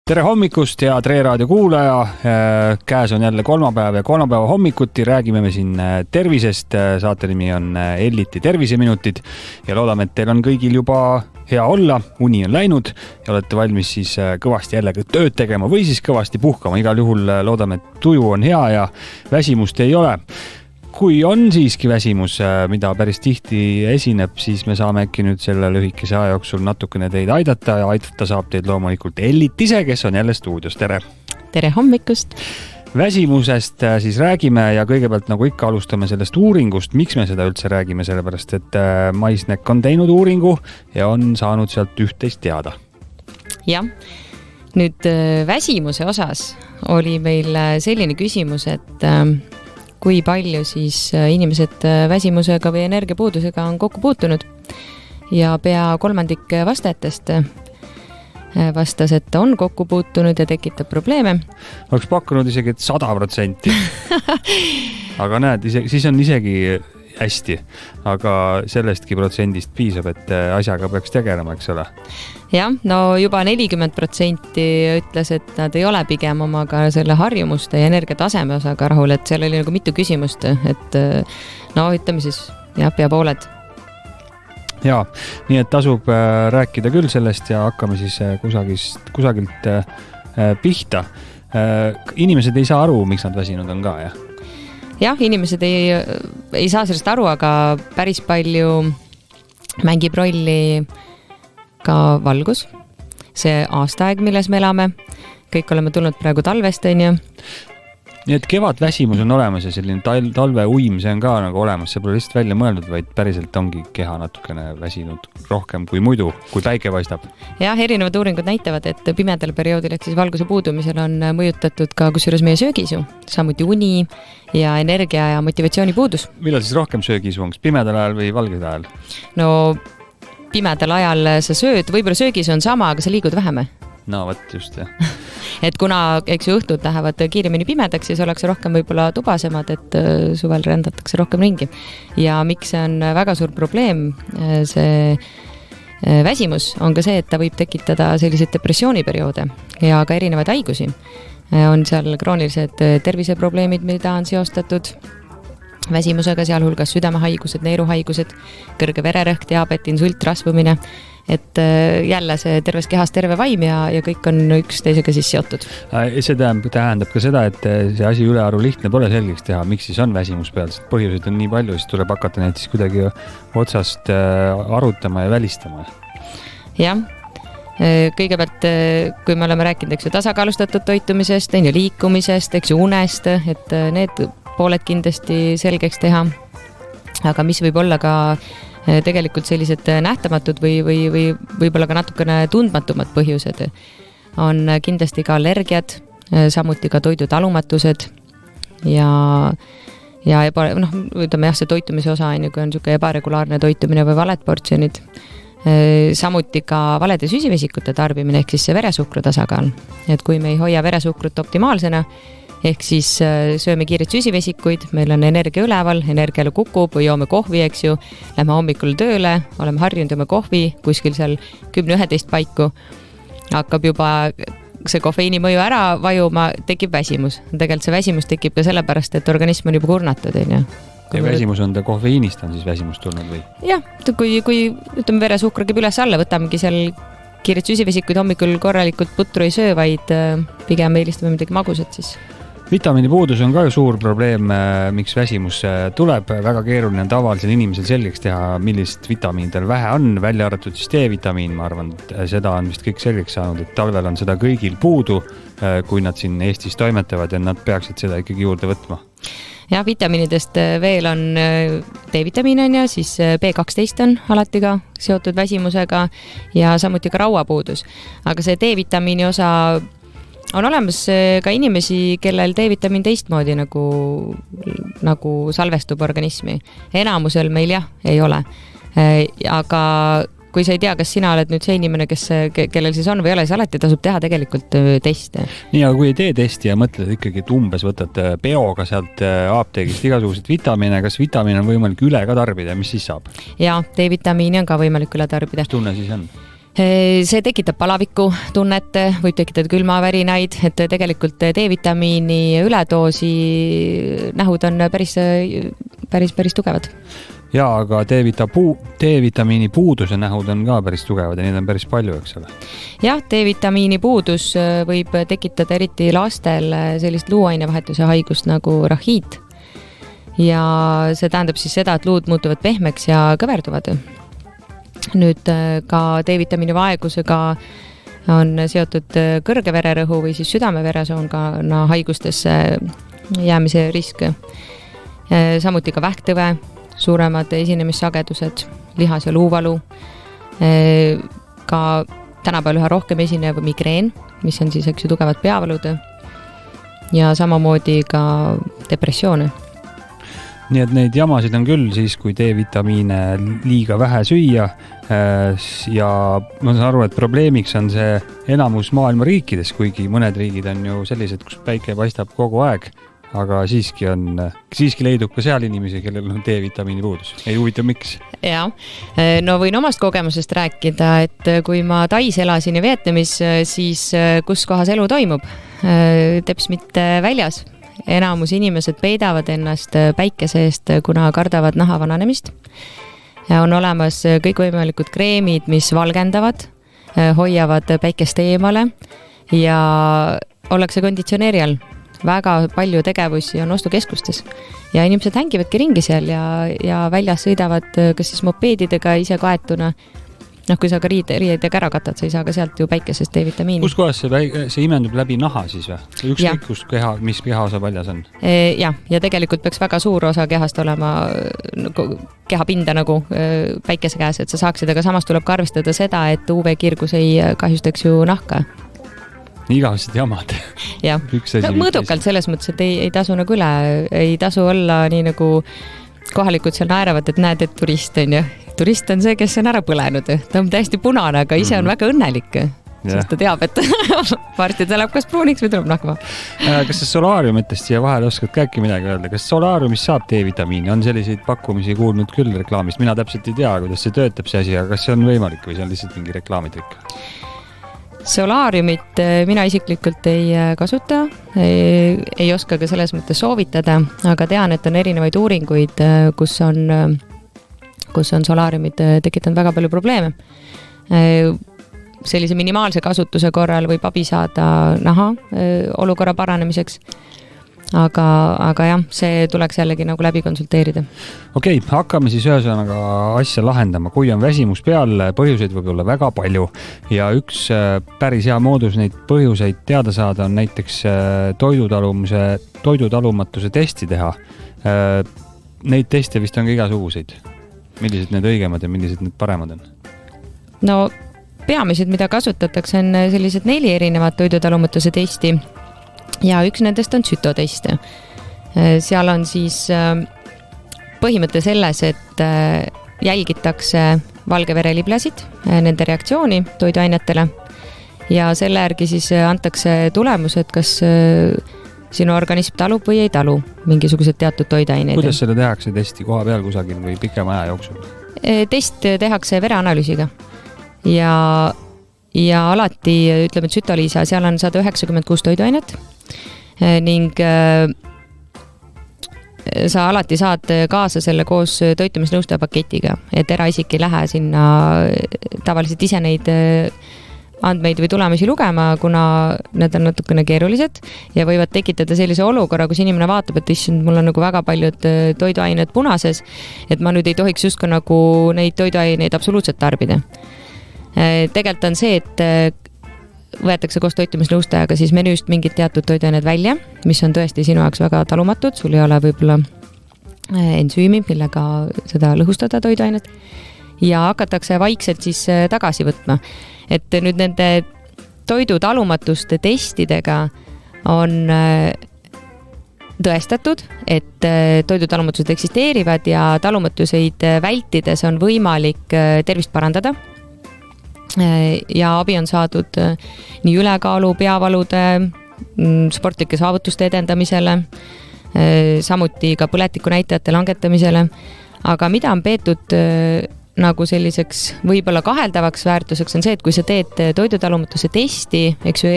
Tere hommikust ja Tre Raadio kuulaja. Käes on jälle kolmapäev ja kolmapäeva hommikuti räägime me siin tervisest. Saate nimi on Elliti terviseminutid ja loodame, et teil on kõigil juba hea olla. Uni on läinud ja olete valmis siis kõvasti jälle tööd tegema või siis kõvasti puhkama. Igal juhul loodame, et tuju on hea ja väsimust ei ole. Kui on siiski väsimus, mida päris tihti esineb, siis me saame äkki nüüd selle lühikese aja jooksul natukene teid aidata ja aidata saab teid loomulikult Ellit ise, kes on jälle stuudios. Tere! Tere hommikust! Väsimusest siis räägime ja kõigepealt nagu ikka alustame sellest uuringust. Miks me seda üldse räägime? Sellepärast, et Maisnek on teinud uuringu ja on saanud sealt üht-teist teada. Jah, nüüd väsimuse osas oli meil selline küsimus, et kui palju siis inimesed väsimusega või energiapuudusega on kokku puutunud ja pea kolmandik vastajatest vastas, et on kokku puutunud ja tekitab probleeme. Oleks pakkunud isegi 100%. Aga näed, siis on isegi hästi, aga sellestki protsendist piisab, et asjaga peaks tegelema, eks ole? Jah, no juba 40% ütles, et nad ei ole pigem omaga selle harjumuste ja energiataseme osaga rahul, et seal oli nagu mitu küsimust, et no ütleme siis, jah, pea pooled. Jaa, nii et tasub rääkida küll sellest ja hakkame siis kusagilt pihta. Inimesed ei saa aru, miks nad väsinud on ka, jah? Jah, inimesed ei saa sellest aru, aga päris palju mängib rolli ka valgus, see aastaaeg, milles me elame. Kõik oleme tulnud praegu talvest, on ju. Nii et kevadväsimus on olemas ja selline talveuim, see on ka nagu olemas. See pole lihtsalt välja mõeldud, vaid päriselt ongi keha natukene väsinud rohkem kui muidu, kui päike paistab. Jah, erinevad uuringud näitavad, et pimedal perioodil ehk siis valguse puudumisel on mõjutatud ka kusjuures meie söögisu, samuti uni ja energia ja motivatsiooni puudus. Millal siis rohkem söögisu on, pimedal ajal või valgel ajal? No pimedal ajal sa sööd, võib-olla söögisu on sama, aga sa liigud vähem. No võt, just jah. Et kuna õhtud lähevad kiiremini pimedaks, siis oleks rohkem võib-olla tubasemad, et suvel rändatakse rohkem ringi. Ja miks see on väga suur probleem, see väsimus on ka see, et ta võib tekitada selliseid depressiooniperioode ja ka erinevaid haigusi. On seal kroonilised terviseprobleemid, mida on seostatud väsimusega, sealhulgas südamehaigused, neeruhaigused, kõrge vererõhk, diabeet, insult, rasvumine, et jälle see terves kehas terve vaim ja kõik on üksteisega siis seotud. See tähendab ka seda, et see asi ülearu lihtne pole selgeks teha, miks siis on väsimus peal, sest põhjuseid on nii palju, siis tuleb hakata neid siis kuidagi otsast arutama ja välistama. Jah, kõigepealt, kui me oleme rääkinud, eks ju, tasakaalustatud toitumisest, liikumisest, eks ju, unest, et need pooled kindlasti selgeks teha, aga mis võib olla ka tegelikult sellised nähtamatud või võib-olla ka natukene tundmatumad põhjused on kindlasti ka allergiad, samuti ka toidutalumatused ja ütleme jah, see toitumise osa on ju, kui on niisugune ebaregulaarne toitumine või valed portsjonid, samuti ka valede süsivesikute tarbimine ehk siis see veresuhkru tasakaal, et kui me ei hoia veresuhkrut optimaalsena ehk siis sööme kiireid süsivesikuid, meil on energia üleval, energiale kukub või joome kohvi, eks ju, lähme hommikul tööle, oleme harjunud joome kohvi kuskil seal 10-11 paiku, hakkab juba see kofeiini mõju ära vajuma, tekib väsimus. Tegelikult see väsimus tekib ka sellepärast, et organism on juba kurnatud. Ja väsimus on ta kofeiinist on siis väsimus tulnud või? Jah, kui ütleme veresuhkur käib üles alla, võtamegi seal kiireid süsivesikuid hommikul korralikult putru ei söö, vaid pigem eelistame midagi magusat siis. Vitamiinipuudus on ka ju suur probleem, miks väsimus tuleb. Väga keeruline on tavalisel inimesel selgeks teha, millist vitamiinidel vähe on, välja arvatud siis D-vitamiin, ma arvan, seda on vist kõik selgeks saanud, et talvel on seda kõigil puudu, kui nad siin Eestis toimetavad ja nad peaksid seda ikkagi juurde võtma. Ja vitamiinidest veel on D-vitamiin on ja siis B12 on alati ka seotud väsimusega ja samuti ka rauapuudus. Aga see D-vitamiini osa on olemas ka inimesi, kellel D-vitamiin teistmoodi nagu salvestub organismi. Enamusel meil jah, ei ole. Aga kui sa ei tea, kas sina oled nüüd see inimene, kellel siis on või ei ole, siis alati tasub teha tegelikult teste. Nii, aga kui ei tee testi ja mõtled ikkagi, et umbes võtad peoga sealt apteegist igasugused vitamiine, kas vitamiin on võimalik üle ka tarbida, mis siis saab? Jaa, D-vitamiini on ka võimalik üle tarbida. Mis tunne siis on? See tekitab palaviku tunnet, võib tekitada külmavärinaid, et tegelikult D-vitamiini üledoosi nähud on päris tugevad. Jaa, aga D-vitamiini puuduse nähud on ka päris tugevad ja neid on päris palju, eks ole? Jah, D-vitamiini puudus võib tekitada eriti lastel sellist luuainevahetuse haigust nagu rahiit. Ja see tähendab siis seda, et luud muutuvad pehmeks ja kõverduvad. Nüüd ka D-vitamiini vaegusega on seotud kõrge vererõhu või siis südame-veresoonkonna haigustesse jäämise risk. Samuti ka vähktõve, suuremad esinemissagedused, lihas- ja luuvalu. Ka tänapäeval üha rohkem esinev migreen, mis on siis tugevad peavalud. Ja samamoodi ka depressioone. Nii et neid jamasid on küll siis, kui D-vitamiine liiga vähe süüa ja ma saan aru, et probleemiks on see enamus maailma riikides, kuigi mõned riigid on ju sellised, kus päike paistab kogu aeg, aga siiski leidub ka seal inimesi, kellel on D-vitamiini puudus. Ei huvita, miks? Ja, no võin omast kogemusest rääkida, et kui ma Tais elasin ja Vietnamis, siis kus kohas elu toimub? Teps mitte väljas. Enamus inimesed peidavad ennast päikese eest, kuna kardavad naha vananemist. On olemas kõikvõimalikud kreemid, mis valgendavad, hoiavad päikest eemale ja ollakse konditsioneeri all. Väga palju tegevusi on ostukeskustes ja inimesed hängivadki ringi seal ja väljas sõidavad kas siis mopeedidega ise kaetuna. Kui sa ka riidega ära katad, sa ei saa ka sealt ju päikesest D-vitamiini. Kus kohas see imendub läbi naha siis või? Ükskõik, mis kehaosa väljas on? Ja tegelikult peaks väga suur osa kehast olema kehapinda nagu päikese käes, et sa saaksid, aga samas tuleb ka arvestada seda, et UV-kirgus ei kahjustaks ju nahka. Igavesed jamad. Ja, mõõdukalt selles mõttes, et ei tasu nagu üle, ei tasu olla nii nagu kohalikud seal naeravad, et näed, et turist on ju. Turist on see, kes on ära põlenud. Ta on täiesti punane, aga ise on väga õnnelik. Sest ta teab, et varsti tuleb kas pruuniks või tuleb nahkma. Kas sa solaariumitest siia vahele oskad ka äkki midagi öelda? Kas solaariumis saab D-vitamiini? On selliseid pakkumisi kuulnud küll reklaamist. Mina täpselt ei tea, kuidas see töötab see asi, aga kas see on võimalik või see on lihtsalt mingi reklaamitrikk? Solaariumit mina isiklikult ei kasuta, ei oska ka selles mõttes soovitada, aga tean, et on erinevaid uuringuid, kus on solaariumid tekitanud väga palju probleeme. Sellise minimaalse kasutuse korral võib abi saada naha olukorra paranemiseks. Aga jah, see tuleks jällegi nagu läbi konsulteerida. Okei, hakkame siis ühesõnaga asja lahendama. Kui on väsimus peal, põhjuseid võib olla väga palju ja üks päris hea moodus neid põhjuseid teada saada on näiteks toidutalumatuse testi teha. Neid teste vist on ka igasuguseid. Millised need õigemad ja millised need paremad on? No peamised, mida kasutatakse, on sellised 4 erinevad toidutalumatuse testi. Ja üks nendest on sütotest. Seal on siis põhimõte selles, et jälgitakse valgevereliblasid, nende reaktsiooni toiduainetele ja selle järgi siis antakse tulemused, kas sinu organism talub või ei talu mingisugused teatud toiduaineid. Kuidas selle tehakse testi koha peal kusagil või pikema aja jooksul? Test tehakse vereanalüüsiga ja alati, ütleme, et sütoliisa, seal on 196 toiduainet ning sa alati saad kaasa selle koos toitumisnõustaja paketiga, et eraisik ei lähe sinna tavaliselt ise neid andmeid või tulemusi lugema, kuna need on natukene keerulised ja võivad tekitada sellise olukorra, kus inimene vaatab, et issand, mul on nagu väga paljud toiduained punases, et ma nüüd ei tohiks justkui nagu neid toiduaineid absoluutselt tarbida. Tegelikult on see, et võetakse koos toitumisnõustajaga siis menüüst mingid teatud toiduained välja, mis on tõesti sinu jaoks väga talumatud, sul ei ole võib-olla ensüümi, millega seda lõhustada toiduainet ja hakatakse vaikselt siis tagasi võtma. Et nüüd nende toidutalumatuste testidega on tõestatud, et toidutalumatused eksisteerivad ja talumatuseid vältides on võimalik tervist parandada. Ja abi on saadud nii ülekaalu, peavalude, sportlike saavutuste edendamisele, samuti ka põletiku näitajate langetamisele. Aga mida on peetud nagu selliseks võib-olla kaheldavaks väärtuseks on see, et kui sa teed toidutalumatuse testi, eks ju,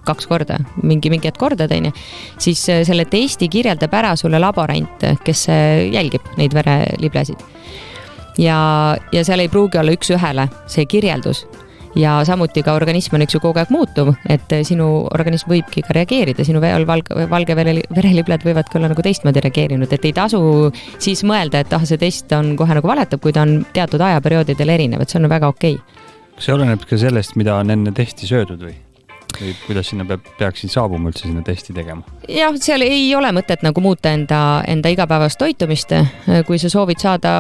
2 korda, mingi hetk kordad, siis selle testi kirjeldab ära sulle laborant, kes jälgib neid vereliblesid. Ja seal ei pruugi olla üks ühele see kirjeldus. Ja samuti ka organism on üks ju kogu aeg muutuv, et sinu organism võibki ka reageerida, sinu valge verelibled võivad ka olla nagu teistmoodi reageerinud, et ei tasu siis mõelda, et see test on kohe nagu valetab, kui ta on teatud ajaperioodidel erinev, et see on väga okei. See oleneb ka sellest, mida on enne testi söödud või kuidas sinna peaksid saabuma üldse sinna testi tegema? Jah, seal ei ole mõtet nagu muuta enda igapäevast toitumist. Kui sa soovid saada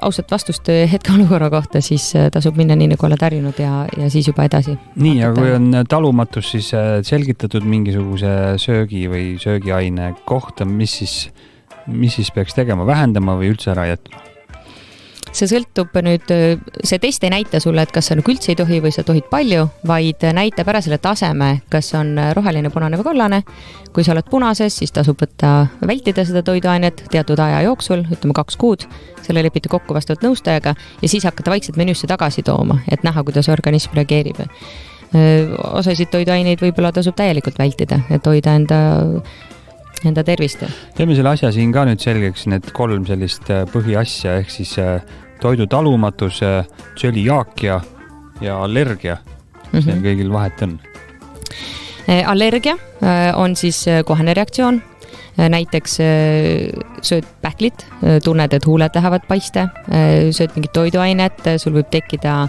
ausat vastust hetkeolukorra kohta, siis tasub minna nii, nagu oled harjunud ja siis juba edasi. Nii, aga kui on talumatus, siis selgitatud mingisuguse söögi või söögiaine kohta, mis siis peaks tegema, vähendama või üldse ära jätma? See sõltub nüüd, see test ei näita sulle, et kas sa nagu üldse ei tohi või sa tohid palju, vaid näitab ära selle taseme, kas on roheline, punane või kollane. Kui sa oled punases, siis tasub vältida seda toiduainet teatud aja jooksul, ütleme 2 kuud, selle lepite kokku vastavalt nõustajaga ja siis hakata vaikselt menüüsse tagasi tooma, et näha, kuidas organism reageerib. Osasid toiduaineid võib-olla tasub täielikult vältida, et hoida enda tervist. Teeme selle asja siin ka nüüd selgeks, need 3 sellist põhiasja, ehk siis toidutalumatus, tsöliaakia ja allergia. Mis neil kõigil vahet on? Allergia on siis kohene reaktsioon. Näiteks sööd pähklit, tunned, et huuled lähevad paiste, sööd mingit toiduainet, sul võib tekkida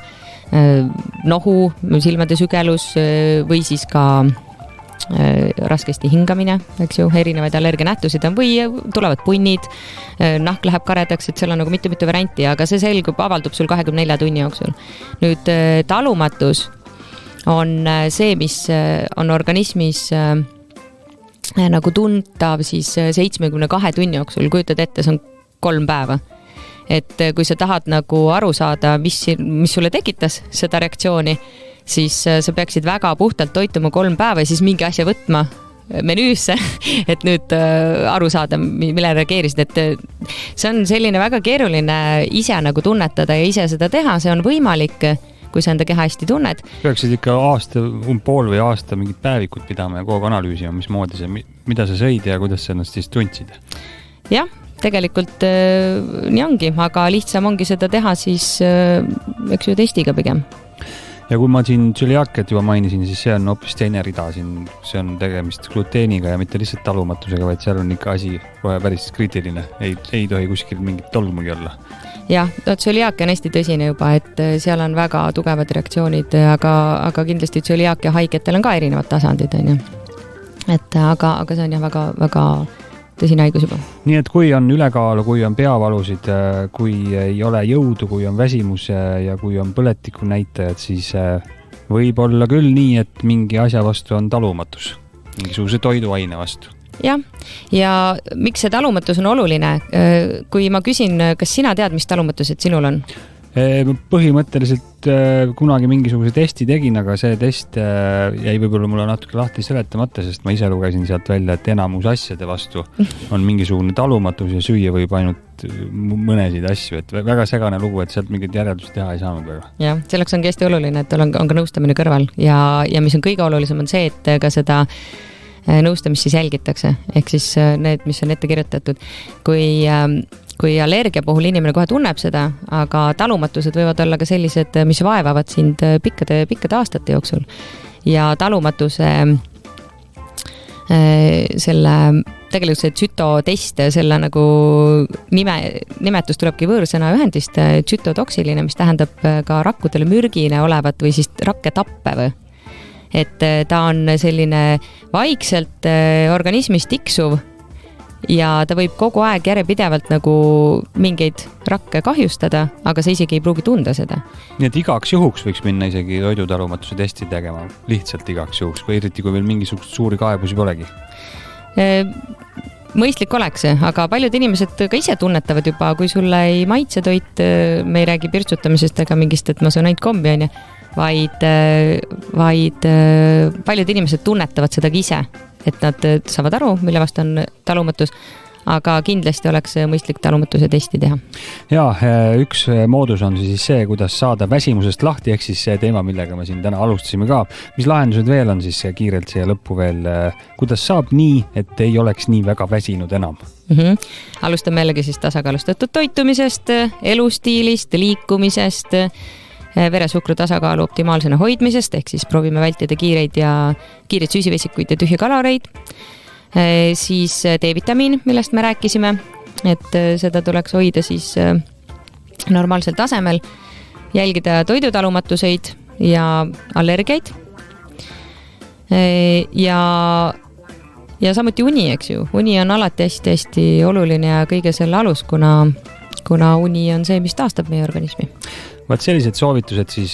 nohu, silmade sügelus või siis ka raskesti hingamine, eks ju, erinevaid allergianähtusid on või tulevad punnid, nahk läheb karedaks, et seal on nagu mitu varianti, aga see avaldub sul 24 tunni jooksul. Nüüd talumatus on see, mis on organismis nagu tuntav siis 72 tunni jooksul, kujutad ette, see on 3 päeva. Et kui sa tahad nagu aru saada, mis sulle tekitas seda reaktsiooni, siis sa peaksid väga puhtalt toituma 3 päeva ja siis mingi asja võtma menüüsse, et nüüd aru saada, mille reageerisid, et see on selline väga keeruline ise nagu tunnetada ja ise seda teha, see on võimalik, kui sa enda keha hästi tunned. Peaksid ikka pool või aasta mingid päevikud pidama ja kogu analüüsima, mismoodi mida sa sõid ja kuidas sa ennast siis tundsid? Jah, tegelikult nii ongi, aga lihtsam ongi seda teha siis eks ju testiga pigem. Ja kui ma siin tsöliaakiat juba mainisin, siis see on hoopis teine rida siin. See on tegemist gluteeniga ja mitte lihtsalt talumatusega, vaid seal on ikka asi kohe päris kriitiline. Ei tohi kuskil mingit tolmugi olla. Jah, tsöliaakia on hästi tõsine juba, et seal on väga tugevad reaktsioonid, aga kindlasti tsöliaakia haigetel on ka erinevad tasandid. Aga see on jah väga tõsine haigus juba. Nii et kui on ülekaalu, kui on peavalusid, kui ei ole jõudu, kui on väsimus ja kui on põletiku näitajad, siis võib olla küll nii, et mingi asja vastu on talumatus, mingisuguse toiduaine vastu. Jah, ja miks see talumatus on oluline? Kui ma küsin, kas sina tead, mis talumatused sinul on? Põhimõtteliselt kunagi mingisuguse testi tegin, aga see test jäi võib-olla mulle natuke lahti seletamata, sest ma ise lugesin sealt välja, et enamus asjade vastu on mingisugune talumatus ja süüa võib ainult mõnesid asju, et väga segane lugu, et sealt mingit järeldust teha ei saanud väga. Jah, selleks ongi hästi oluline, et on ka nõustamine kõrval ja mis on kõige olulisem on see, et ka seda nõustamist siis jälgitakse, ehk siis need, mis on ette kirjutatud. Kui allergia puhul inimene kohe tunneb seda, aga talumatused võivad olla ka sellised, mis vaevavad sind pikkade aastate jooksul. Ja talumatuse tegelikult see tsütotest, selle nagu nimetus tulebki võõrsõna ühendist tsütotoksiline, mis tähendab ka rakkudele mürgine olevat või siis rakke tappev. Et ta on selline vaikselt organismis tiksuv ja ta võib kogu aeg järjepidevalt nagu mingeid rakke kahjustada, aga sa isegi ei pruugi tunda seda. Nii et igaks juhuks võiks minna isegi toidutalumatuse testi tegema, lihtsalt igaks juhuks, või eriti kui veel mingisugust suuri kaebusi polegi? Mõistlik oleks, aga paljud inimesed ka ise tunnetavad juba, kui sulle ei maitse toit, me ei räägi pirtsutamisest ega mingist, et ma söön ainult kombi, vaid paljud inimesed tunnetavad seda ka ise, et nad saavad aru, mille vastu on talumatus, aga kindlasti oleks mõistlik talumatuse testi teha. Ja üks moodus on siis see, kuidas saada väsimusest lahti, ehk siis see teema, millega me siin täna alustasime ka. Mis lahendused veel on siis kiirelt siia lõppu veel? Kuidas saab nii, et ei oleks nii väga väsinud enam? Alustame jällegi siis tasakaalustatud toitumisest, elustiilist, liikumisest, veresuhkru tasakaalu optimaalsena hoidmisest, ehk siis proovime vältida kiireid süsivesikuid ja tühja kaloreid. Siis D-vitamiin, millest me rääkisime, et seda tuleks hoida siis normaalsel tasemel, jälgida toidutalumatuseid ja allergiaid ja samuti uni, eks ju. Uni on alati hästi oluline ja kõige selle alus, kuna uni on see, mis taastab meie organismi. Vaat sellised soovitused siis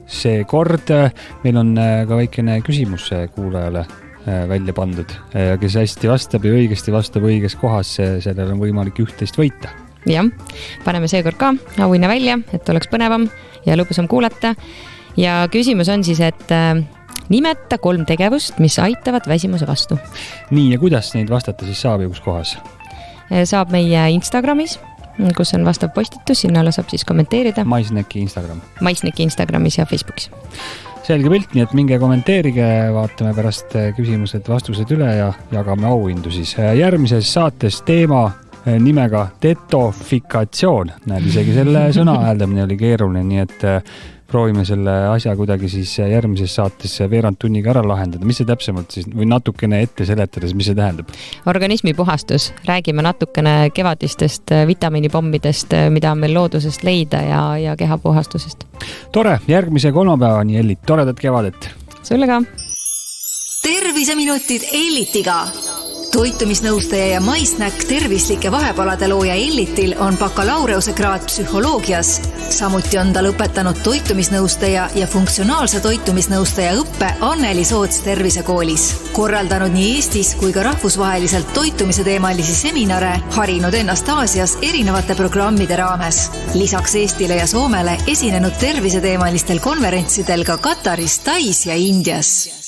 see kord. Meil on ka väikene küsimus kuulajale välja pandud, kes hästi vastab ja õigesti vastab õiges kohas, sellel on võimalik 11 võita. Jah, paneme seekord ka auhinna välja, et oleks põnevam ja lõbusam kuulata. Ja küsimus on siis, et nimeta 3 tegevust, mis aitavad väsimuse vastu. Nii, ja kuidas neid vastata siis saab ja kus kohas? Saab meie Instagramis, kus on vastav postitus, sinna alla saab siis kommenteerida. MySnacki Instagram. MySnacki Instagramis ja Facebookis. Selge pilt, nii et minge kommenteerige, vaatame pärast küsimused, vastused üle ja jagame auhindu siis. Järgmises saates teema nimega detofikatsioon. Näed, isegi selle sõna hääldamine oli keeruline, nii et proovime selle asja kuidagi siis järgmises saates veerand tunniga ära lahendada. Mis see täpsemalt siis, või natukene ette seletades, mis see tähendab? Organismi puhastus. Räägime natukene kevadistest vitamiinipommidest, mida on meil loodusest leida ja keha puhastusest. Tore, järgmise kolmapäevani, Ellit. Toredat kevadet! Sulle ka! Terviseminutid Ellitiga! Toitumisnõustaja ja MySnack tervislike vahepalade looja Ellitil on bakalaureuse-kraad psühholoogias. Samuti on ta lõpetanud toitumisnõustaja ja funktsionaalse toitumisnõustaja õppe Anneli Soots tervisekoolis. Korraldanud nii Eestis kui ka rahvusvaheliselt toitumise teemalisi seminare, harinud ennast Aasias erinevate programmide raames. Lisaks Eestile ja Soomele esinenud terviseteemalistel konverentsidel ka Kataris, Tais ja Indias.